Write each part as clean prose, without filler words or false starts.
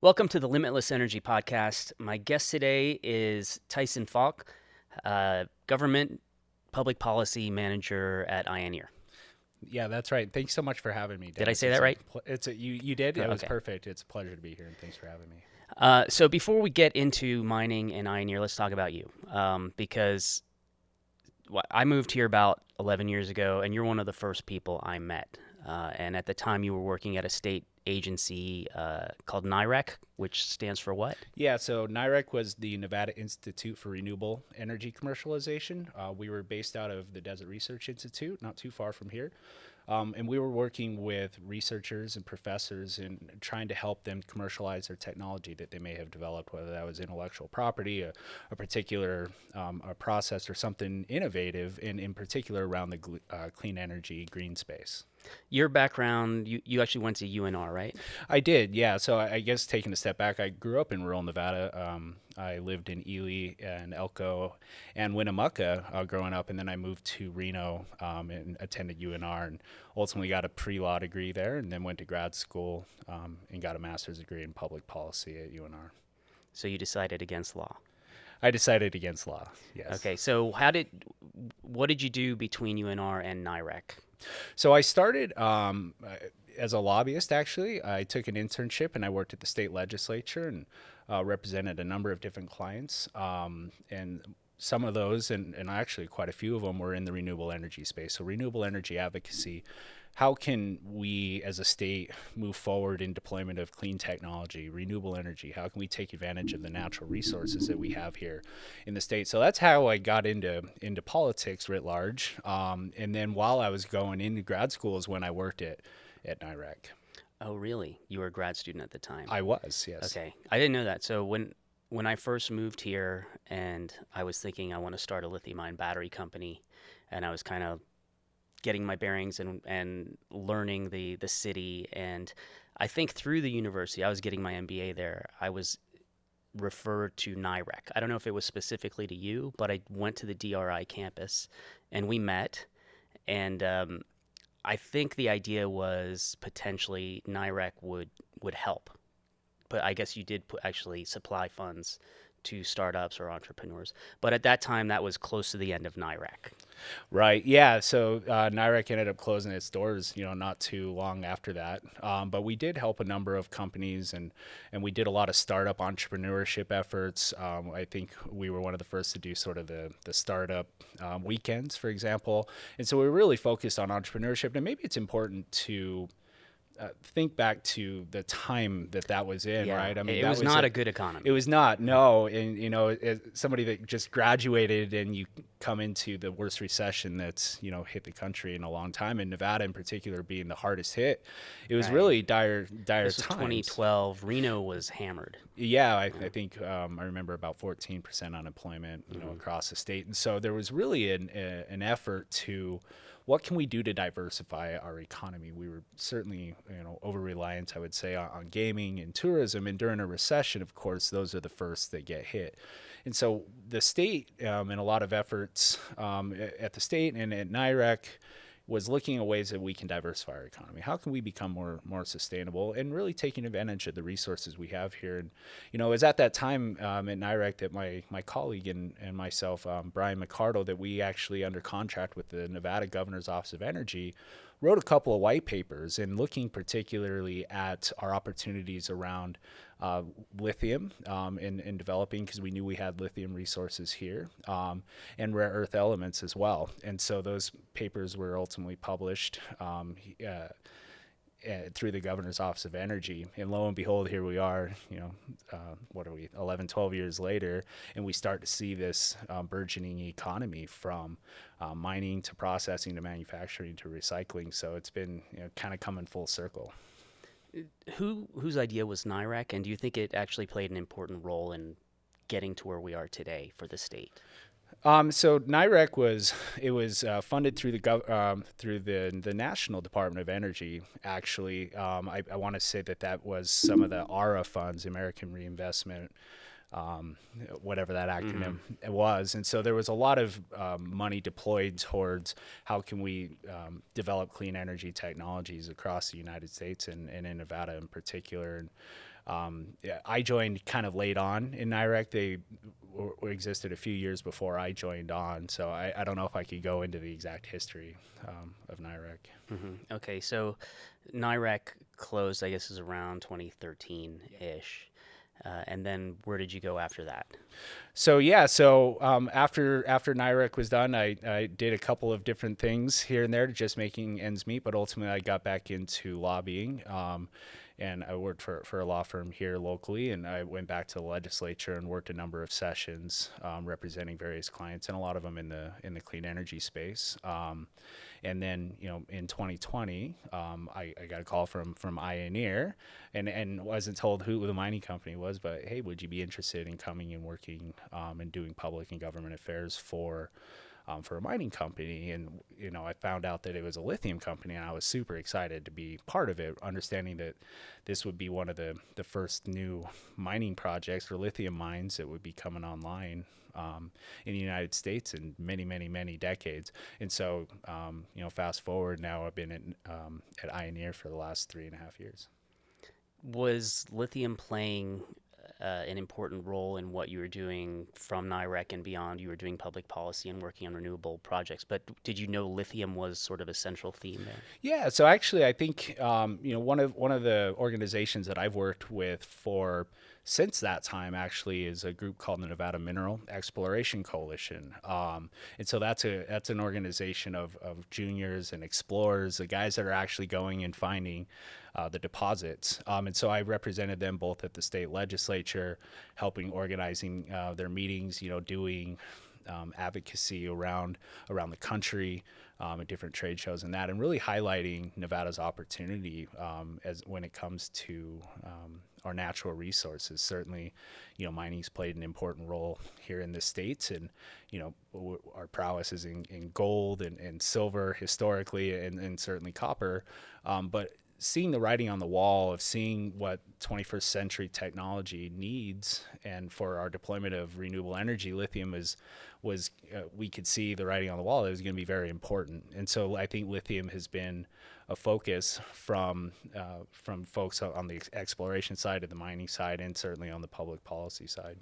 Welcome to the Limitless Energy Podcast. My guest today is Tyson Falk, Government Public Policy Manager at INER. Yeah, that's right. Thanks so much for having me, Dennis. Did I say that right? You did. It was Okay. perfect. It's a pleasure to be here, and thanks for having me. So before we get into mining and INER, let's talk about you, because I moved here about 11 years ago, and you're one of the first people I met. And at the time, you were working at a state agency called NIREC, which stands for what? Yeah, so NIREC was the Nevada Institute for Renewable Energy Commercialization. We were based out of the Desert Research Institute, not too far from here. And we were working with researchers and professors and trying to help them commercialize their technology that they may have developed, whether that was intellectual property, a particular a process, or something innovative, and in particular around the clean energy green space. Your background, you actually went to UNR, right? I did, yeah. So I guess taking a step back, I grew up in rural Nevada. I lived in Ely and Elko and Winnemucca growing up, and then I moved to Reno and attended UNR and ultimately got a pre-law degree there, and then went to grad school and got a master's degree in public policy at UNR. So you decided against law. I decided against law, yes. Okay, so what did you do between UNR and NIREC? So I started as a lobbyist, actually. I took an internship and I worked at the state legislature and represented a number of different clients. And some of those, and actually quite a few of them, were in the renewable energy space. So renewable energy advocacy. How can we as a state move forward in deployment of clean technology, renewable energy? How can we take advantage of the natural resources that we have here in the state? So that's how I got into politics writ large. And then while I was going into grad school is when I worked at NIREC. Oh, really? You were a grad student at the time? I was, yes. Okay. I didn't know that. So when I first moved here and I was thinking I want to start a lithium-ion battery company, and I was kind of getting my bearings and learning the city, and I think through the university, I was getting my MBA there, I was referred to NIREC. I don't know if it was specifically to you, but I went to the DRI campus and we met, and I think the idea was potentially NIREC would help, but I guess you did actually supply funds to startups or entrepreneurs. But at that time, that was close to the end of NIREC. Right. Yeah. So NIREC ended up closing its doors, not too long after that. But we did help a number of companies, and we did a lot of startup entrepreneurship efforts. I think we were one of the first to do sort of the startup weekends, for example. And so we were really focused on entrepreneurship. And maybe it's important to think back to the time that was in, Yeah. right? I mean, it that was not a good economy. It was not, no. And, as somebody that just graduated and you come into the worst recession that's, hit the country in a long time, and Nevada in particular being the hardest hit, it was really dire This was times. 2012. Reno was hammered. Yeah, I think I remember about 14% unemployment, across the state. And so there was really an effort to, what can we do to diversify our economy? We were certainly, over-reliant, I would say, on gaming and tourism. And during a recession, of course, those are the first that get hit. And so the state, and a lot of efforts at the state and at NIREC, was looking at ways that we can diversify our economy. How can we become more sustainable and really taking advantage of the resources we have here? And, it was at that time at NIREC that my colleague and myself, Brian McCardle, that we actually, under contract with the Nevada Governor's Office of Energy, wrote a couple of white papers and looking particularly at our opportunities around lithium in developing, because we knew we had lithium resources here, and rare earth elements as well. And so those papers were ultimately published through the Governor's Office of Energy. And lo and behold, here we are, 11, 12 years later, and we start to see this burgeoning economy from mining to processing to manufacturing to recycling. So it's been kind of coming full circle. Whose idea was NIREC, and do you think it actually played an important role in getting to where we are today for the state? So NIREC was funded through the National Department of Energy. Actually, I want to say that was some of the ARA funds, American Reinvestment whatever that acronym was. And so there was a lot of money deployed towards how can we develop clean energy technologies across the United States and in Nevada in particular. And I joined kind of late on in NIREC. They existed a few years before I joined on, so I don't know if I could go into the exact history of NIREC. Okay, so NIREC closed, I guess, is around 2013-ish. And then where did you go after that? So after NIREC was done, I did a couple of different things here and there, just making ends meet. But ultimately, I got back into lobbying, and I worked for a law firm here locally. And I went back to the legislature and worked a number of sessions representing various clients, and a lot of them in the clean energy space. And then, in 2020, I got a call from INER and wasn't told who the mining company was, but hey, would you be interested in coming and working and doing public and government affairs for a mining company? And, I found out that it was a lithium company, and I was super excited to be part of it, understanding that this would be one of the first new mining projects or lithium mines that would be coming online in the United States in many, many, many decades. And so, fast forward now, I've been at INER for the last 3.5 years. Was lithium playing an important role in what you were doing from NIREC and beyond? You were doing public policy and working on renewable projects, but did you know lithium was sort of a central theme there? Yeah, so actually I think one of the organizations that I've worked with since that time actually is a group called the Nevada Mineral Exploration Coalition. And so that's an organization of juniors and explorers, the guys that are actually going and finding the deposits. And so I represented them both at the state legislature, helping organizing their meetings, doing advocacy around the country at different trade shows and really highlighting Nevada's opportunity as when it comes to our natural resources. Certainly, mining's played an important role here in the States, and our prowess is in gold and silver historically, and certainly copper. But seeing the writing on the wall of seeing what 21st century technology needs, and for our deployment of renewable energy, lithium was we could see the writing on the wall that it was going to be very important. And so I think lithium has been a focus from folks on the exploration side, of the mining side, and certainly on the public policy side.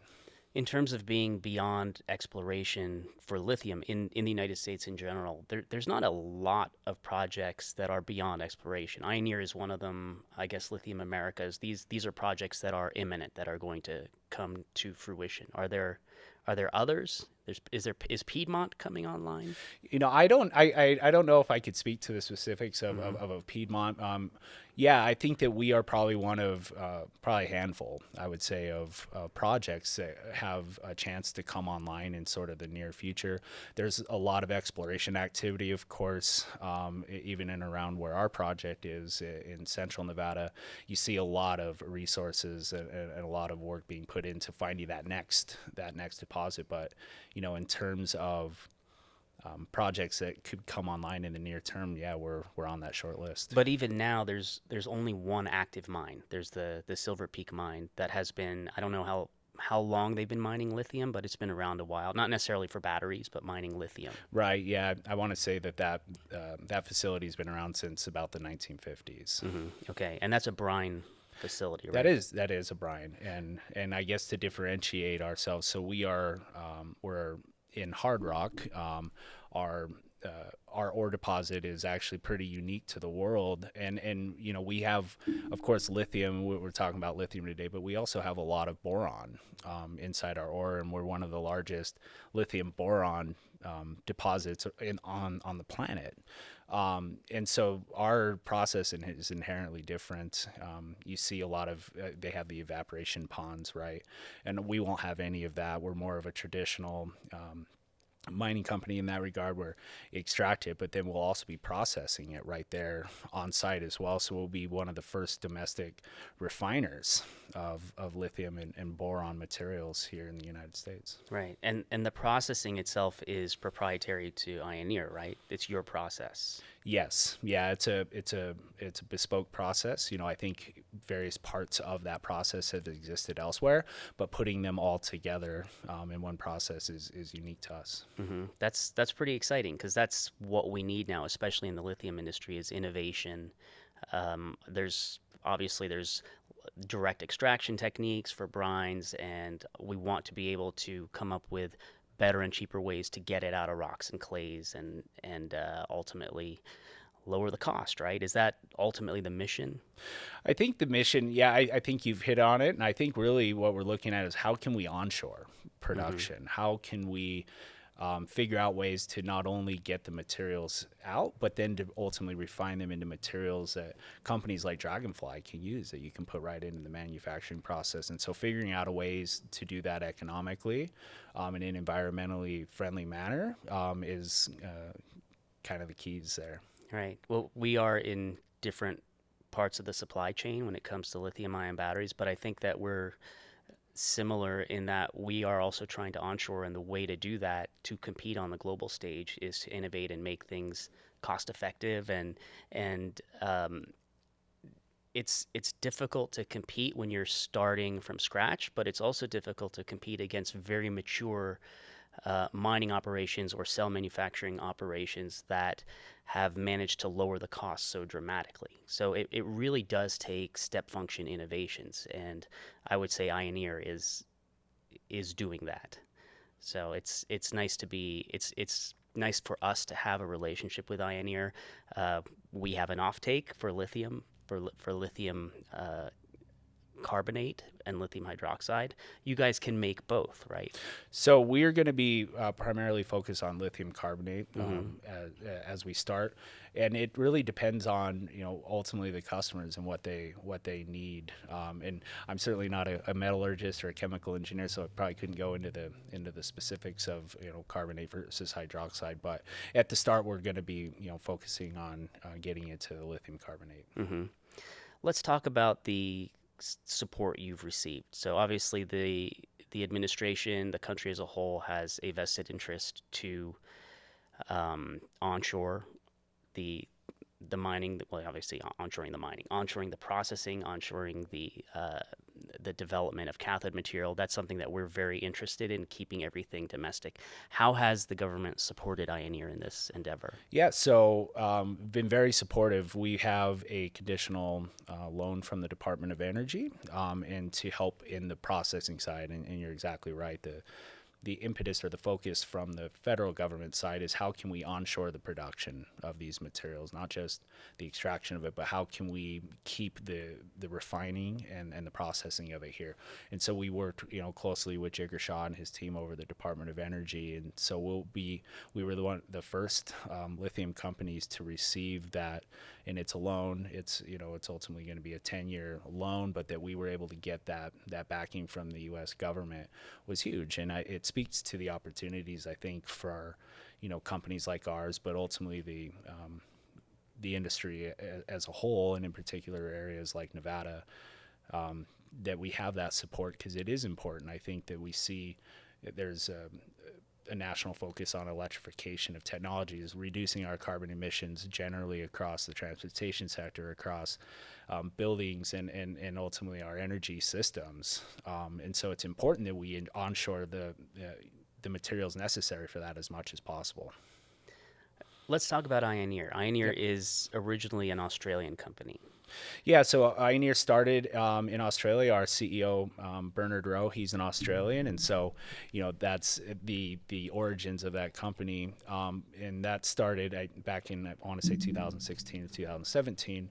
In terms of being beyond exploration for lithium in the United States in general, there's not a lot of projects that are beyond exploration. INER is one of them. I guess Lithium Americas. These are projects that are imminent, that are going to come to fruition. Are there others? Is Piedmont coming online? I don't know if I could speak to the specifics of a Piedmont. I think that we are probably one of probably a handful, I would say, of projects that have a chance to come online in sort of the near future. There's a lot of exploration activity, of course, even in and around where our project is in central Nevada. You see a lot of resources and a lot of work being put into finding that next deposit. But in terms of projects that could come online in the near term, we're on that short list. But even now, there's only one active mine. There's the Silver Peak mine that has been, I don't know how long they've been mining lithium, but it's been around a while. Not necessarily for batteries, but mining lithium. Right. Yeah, I want to say that facility's been around since about the 1950s. Okay, and that's a brine facility, right? That is a brine, and I guess to differentiate ourselves, so we're in hard rock. Our ore deposit is actually pretty unique to the world, and we have, of course, lithium. We're talking about lithium today, but we also have a lot of boron inside our ore, and we're one of the largest lithium boron deposits on the planet. And so our process is inherently different. You see a lot of, they have the evaporation ponds, right? And we won't have any of that. We're more of a traditional mining company in that regard. We're extract it, but then we'll also be processing it right there on site as well. So we'll be one of the first domestic refiners of lithium and boron materials here in the United States. Right. And the processing itself is proprietary to INER, right? It's your process. Yes. Yeah, it's a bespoke process. I think various parts of that process have existed elsewhere, but putting them all together in one process is unique to us. That's pretty exciting because that's what we need now, especially in the lithium industry, is innovation. There's direct extraction techniques for brines, and we want to be able to come up with better and cheaper ways to get it out of rocks and clays, and ultimately lower the cost. Right? Is that ultimately the mission? I think the mission, yeah, I think you've hit on it. And I think really what we're looking at is how can we onshore production? How can we figure out ways to not only get the materials out, but then to ultimately refine them into materials that companies like Dragonfly can use, that you can put right into the manufacturing process. And so figuring out a ways to do that economically in an environmentally friendly manner is kind of the keys there. Right. Well, we are in different parts of the supply chain when it comes to lithium ion batteries, but I think that we're similar in that we are also trying to onshore, and the way to do that to compete on the global stage is to innovate and make things cost effective, and it's difficult to compete when you're starting from scratch, but it's also difficult to compete against very mature mining operations or cell manufacturing operations that have managed to lower the cost so dramatically. So it really does take step function innovations, and I would say INER is doing that. So it's nice to be it's nice for us to have a relationship with INER. We have an offtake for lithium for lithium carbonate and lithium hydroxide. You guys can make both, right? So we're going to be primarily focused on lithium carbonate as we start, and it really depends on ultimately the customers and what they need. And I'm certainly not a metallurgist or a chemical engineer, so I probably couldn't go into the specifics of carbonate versus hydroxide. But at the start, we're going to be focusing on getting into the lithium carbonate. Let's talk about the support you've received. So obviously the administration, the country as a whole, has a vested interest to onshore the mining. Well, obviously onshoring the mining, onshoring the processing, onshoring the development of cathode material. That's something that we're very interested in, keeping everything domestic. How has the government supported INER in this endeavor? Yeah, so been very supportive. We have a conditional loan from the Department of Energy, and to help in the processing side. And you're exactly right. The impetus or the focus from the federal government side is how can we onshore the production of these materials, not just the extraction of it, but how can we keep the refining and the processing of it here. And so we worked closely with Jigar Shah and his team over the Department of Energy, and so we were the first lithium companies to receive that. And it's a loan. It's ultimately going to be a 10-year loan, but that we were able to get that backing from the U.S. government was huge, and it speaks to the opportunities, I think, for companies like ours, but ultimately the industry as a whole, and in particular areas like Nevada, that we have that support, because it is important. I think that we see that there's a national focus on electrification of technologies, reducing our carbon emissions generally across the transportation sector, across buildings, and ultimately our energy systems. And so it's important that we onshore the materials necessary for that as much as possible. Let's talk about INER. INER is originally an Australian company. Yeah, so INER started in Australia. Our CEO, Bernard Rowe, he's an Australian, and so that's the origins of that company. And that started back in, I want to say 2016 to 2017.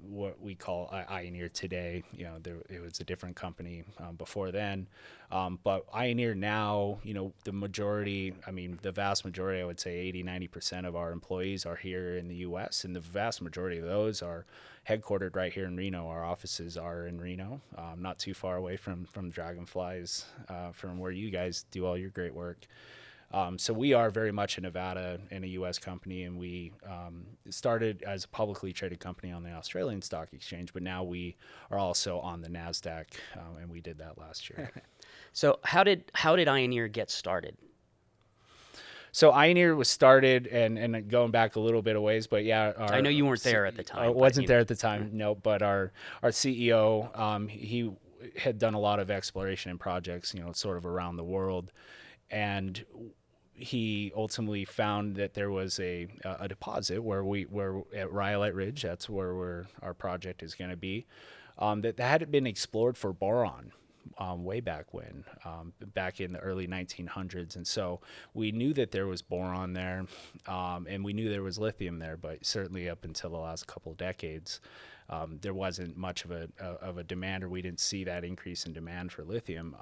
What we call INER today. It was a different company before then. But INER now, the vast majority, I would say 80-90% of our employees are here in the U.S., and the vast majority of those are headquartered right here in Reno. Our offices are in Reno, not too far away from Dragonflies, from where you guys do all your great work. So we are very much a Nevada and a U.S. company, and we started as a publicly traded company on the Australian Stock Exchange, but now we are also on the NASDAQ, and we did that last year. So how did INER get started? So INER was started, and going back a little bit of ways, but yeah, I know you weren't there at the time. Wasn't there at the time, no. But our CEO, he had done a lot of exploration and projects, sort of around the world, and he ultimately found that there was a deposit where at Rhyolite Ridge. That's where our project is going to be. That hadn't been explored for boron. Way back when, back in the early 1900s. And so we knew that there was boron there, and we knew there was lithium there, but certainly up until the last couple of decades, there wasn't much of a demand, or we didn't see that increase in demand for lithium.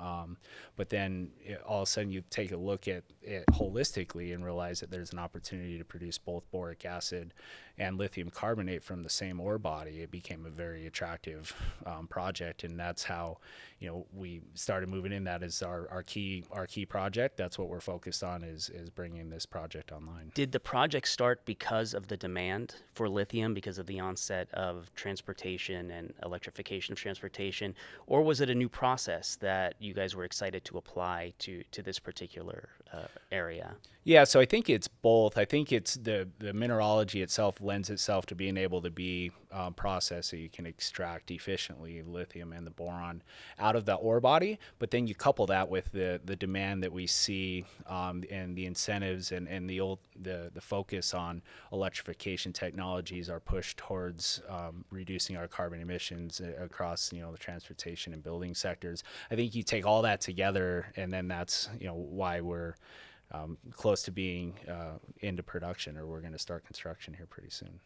But then all of a sudden you take a look at it holistically and realize that there's an opportunity to produce both boric acid and lithium carbonate from the same ore body. It became a very attractive project, and that's how we started moving in. That is our key project. That's what we're focused on, is bringing this project online. Did the project start because of the demand for lithium, because of the onset of transportation and electrification of transportation, or was it a new process that you guys were excited to apply to this particular area? Yeah, so I think it's both. I think it's the mineralogy itself lends itself to being able to be processed so you can extract efficiently lithium and the boron out of the ore body. But then you couple that with the demand that we see, and the incentives and the focus on electrification technologies are pushed towards reducing our carbon emissions across the transportation and building sectors. I think you take all that together, and then that's why we're close to being into production, or we're going to start construction here pretty soon.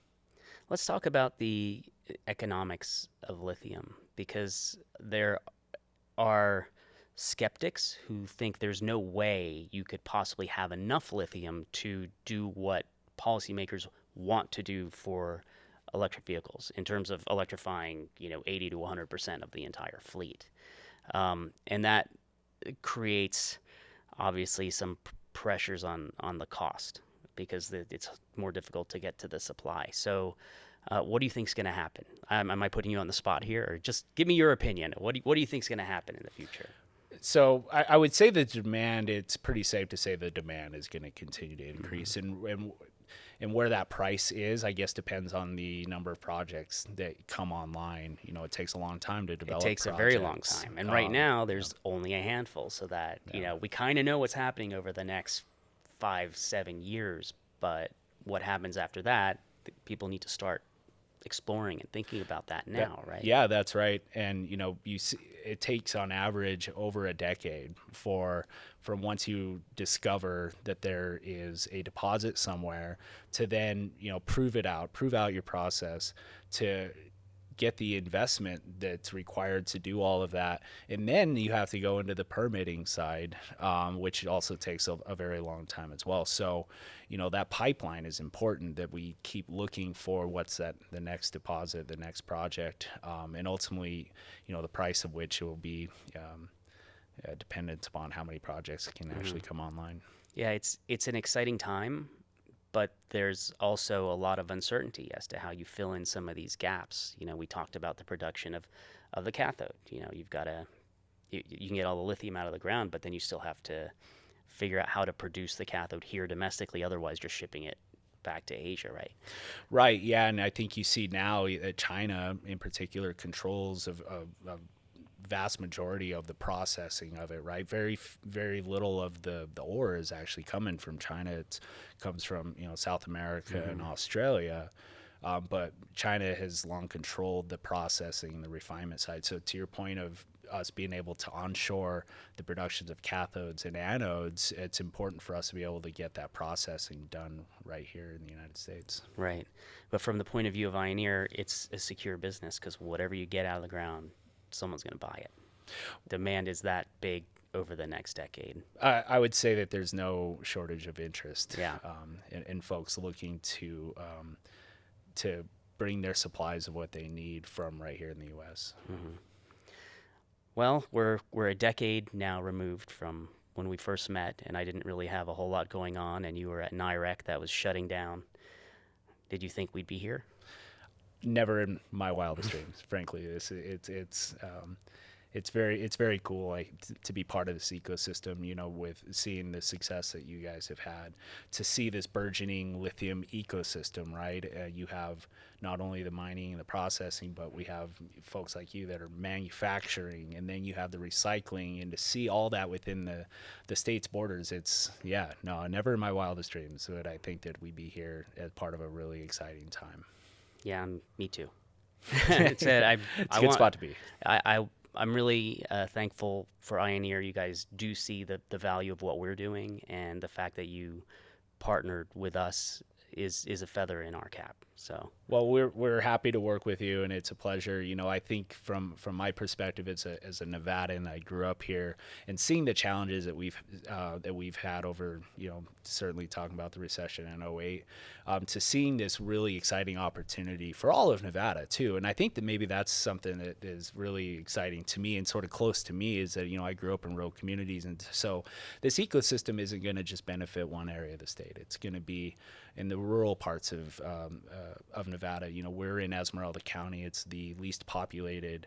Let's talk about the economics of lithium, because there are skeptics who think there's no way you could possibly have enough lithium to do what policymakers want to do for electric vehicles in terms of electrifying 80 to 100% of the entire fleet. And that creates obviously some pressures on the cost, because it's more difficult to get to the supply. So what do you think is going to happen? Am I putting you on the spot here, or just give me your opinion? What do you think is going to happen in the future? So I would say the demand, it's pretty safe to say the demand is going to continue to increase. Mm-hmm. And where that price is, I guess, depends on the number of projects that come online. It takes a long time to develop. It takes projects. A very long time. And right now, there's only a handful. So that, we kind of know what's happening over the next 5-7 years. But what happens after that, people need to start exploring and thinking about that now, right? Yeah, that's right. And you see, it takes on average over a decade from once you discover that there is a deposit somewhere to then prove out your process, to get the investment that's required to do all of that, and then you have to go into the permitting side, which also takes a very long time as well. So that pipeline is important, that we keep looking for what's the next deposit, the next project, and ultimately the price of which will be dependent upon how many projects can actually come online. Yeah, it's an exciting time, but there's also a lot of uncertainty as to how you fill in some of these gaps. We talked about the production of the cathode. You've got you can get all the lithium out of the ground, but then you still have to figure out how to produce the cathode here domestically. Otherwise, you're shipping it back to Asia, right? Right. Yeah, and I think you see now that China, in particular, controls a vast majority of the processing of it, right? Very, very little of the ore is actually coming from China. It comes from South America and Australia, but China has long controlled the processing, the refinement side. So to your point of us being able to onshore the productions of cathodes and anodes, it's important for us to be able to get that processing done right here in the United States. Right. But from the point of view of INER, it's a secure business, because whatever you get out of the ground, someone's going to buy it. Demand is that big over the next decade. I would say that there's no shortage of interest. Yeah. In folks looking to bring their supplies of what they need from right here in the U.S. Mm-hmm. Well, we're a decade now removed from when we first met, and I didn't really have a whole lot going on, and you were at NIREC that was shutting down. Did you think we'd be it's very cool, like to be part of this ecosystem, you know, with seeing the success that you guys have had, to see this burgeoning lithium ecosystem, right? You have not only the mining and the processing, but we have folks like you that are manufacturing, and then you have the recycling, and to see all that within the state's borders, it's, never in my wildest dreams would I think that we'd be here as part of a really exciting time. Yeah, me too. It's a good spot to be. I'm really thankful for INER. You guys do see the value of what we're doing, and the fact that you partnered with us is a feather in our cap. So, well, we're happy to work with you, and it's a pleasure. You know, I think from my perspective as a Nevadan, I grew up here, and seeing the challenges that we've had over, you know, certainly talking about the recession in 2008, to seeing this really exciting opportunity for all of Nevada too. And I think that maybe that's something that is really exciting to me and sort of close to me, is that, you know, I grew up in rural communities, and so this ecosystem isn't going to just benefit one area of the state. It's going to be in the rural parts of Nevada. You know, we're in Esmeralda County. It's the least populated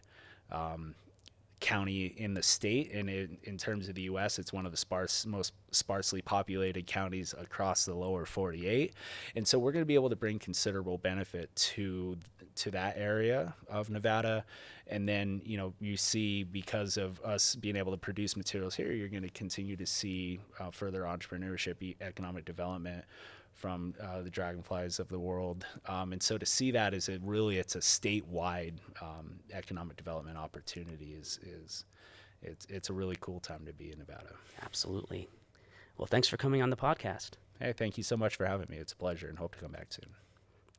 county in the state, and in terms of the U.S., it's one of the most sparsely populated counties across the lower 48. And so we're going to be able to bring considerable benefit to that area of Nevada. And then, you know, you see, because of us being able to produce materials here, you're going to continue to see further entrepreneurship, economic development from the Dragonflies of the world. And so to see that as it's a statewide economic development opportunity it's a really cool time to be in Nevada. Absolutely. Well, thanks for coming on the podcast. Hey, thank you so much for having me. It's a pleasure, and hope to come back soon.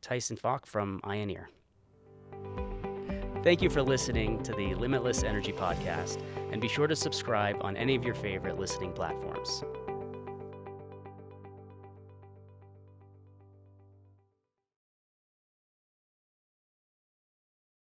Tyson Falk from INER. Thank you for listening to the Limitless Energy Podcast, and be sure to subscribe on any of your favorite listening platforms.